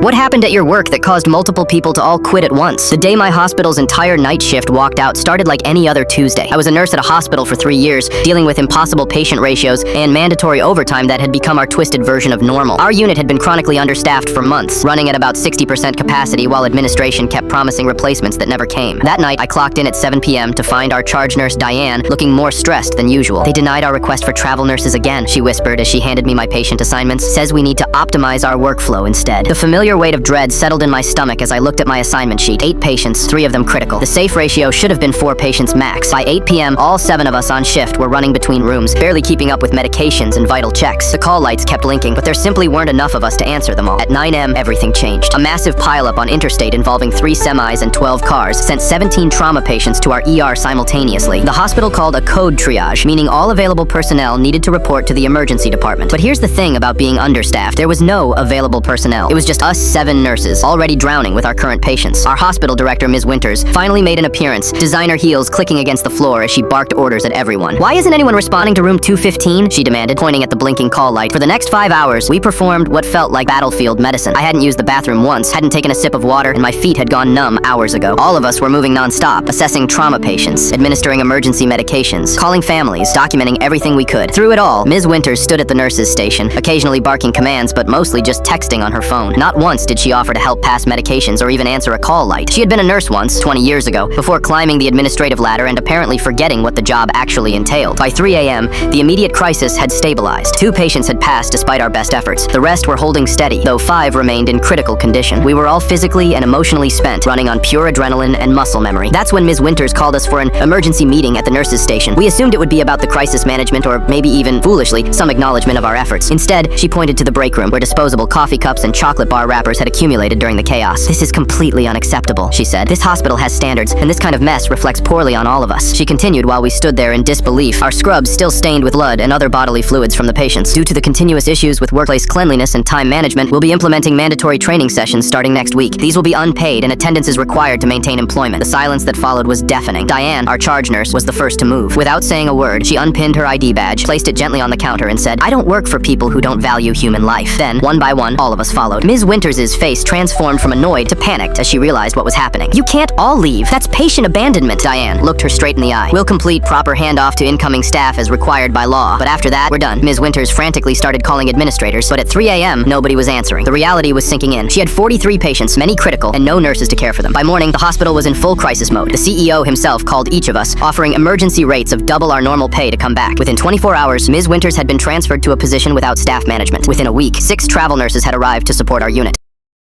What happened at your work that caused multiple people to all quit at once? The day my hospital's entire night shift walked out started like any other Tuesday. I was a nurse at a hospital for 3 years, dealing with impossible patient ratios and mandatory overtime that had become our twisted version of normal. Our unit had been chronically understaffed for months, running at about 60% capacity while administration kept promising replacements that never came. That night, I clocked in at 7 p.m. to find our charge nurse, Diane, looking more stressed than usual. They denied our request for travel nurses again, she whispered as she handed me my patient assignments. Says we need to optimize our workflow instead. The familiar weight of dread settled in my stomach as I looked at my assignment sheet. 8 patients, 3 of them critical. The safe ratio should have been 4 patients max. By 8 p.m., all 7 of us on shift were running between rooms, barely keeping up with medications and vital checks. The call lights kept blinking, but there simply weren't enough of us to answer them all. At 9 a.m., everything changed. A massive pileup on interstate involving 3 semis and 12 cars sent 17 trauma patients to our ER simultaneously. The hospital called a code triage, meaning all available personnel needed to report to the emergency department. But here's the thing about being understaffed. There was no available personnel. It was just us 7 nurses, already drowning with our current patients. Our hospital director, Ms. Winters, finally made an appearance, designer heels clicking against the floor as she barked orders at everyone. "Why isn't anyone responding to room 215? She demanded, pointing at the blinking call light. For the next 5 hours, we performed what felt like battlefield medicine. I hadn't used the bathroom once, hadn't taken a sip of water, and my feet had gone numb hours ago. All of us were moving nonstop, assessing trauma patients, administering emergency medications, calling families, documenting everything we could. Through it all, Ms. Winters stood at the nurses' station, occasionally barking commands, but mostly just texting on her phone. Not once did she offer to help pass medications or even answer a call light. She had been a nurse once, 20 years ago, before climbing the administrative ladder and apparently forgetting what the job actually entailed. By 3 a.m., the immediate crisis had stabilized. 2 patients had passed despite our best efforts. The rest were holding steady, though 5 remained in critical condition. We were all physically and emotionally spent, running on pure adrenaline and muscle memory. That's when Ms. Winters called us for an emergency meeting at the nurses' station. We assumed it would be about the crisis management or maybe even, foolishly, some acknowledgement of our efforts. Instead, she pointed to the break room where disposable coffee cups and chocolate bar wrappers had accumulated during the chaos. "This is completely unacceptable," she said. "This hospital has standards, and this kind of mess reflects poorly on all of us." She continued while we stood there in disbelief, our scrubs still stained with blood and other bodily fluids from the patients. "Due to the continuous issues with workplace cleanliness and time management, we'll be implementing mandatory training sessions starting next week. These will be unpaid, and attendance is required to maintain employment." The silence that followed was deafening. Diane, our charge nurse, was the first to move. Without saying a word, she unpinned her ID badge, placed it gently on the counter, and said, "I don't work for people who don't value human life." Then, one by one, all of us followed. Ms. Winters' face transformed from annoyed to panicked as she realized what was happening. "You can't all leave. That's patient abandonment." Diane looked her straight in the eye. "We'll complete proper handoff to incoming staff as required by law, but after that, we're done." Ms. Winters frantically started calling administrators, but at 3 a.m., nobody was answering. The reality was sinking in. She had 43 patients, many critical, and no nurses to care for them. By morning, the hospital was in full crisis mode. The CEO himself called each of us, offering emergency rates of double our normal pay to come back. Within 24 hours, Ms. Winters had been transferred to a position without staff management. Within a week, 6 travel nurses had arrived to support our unit.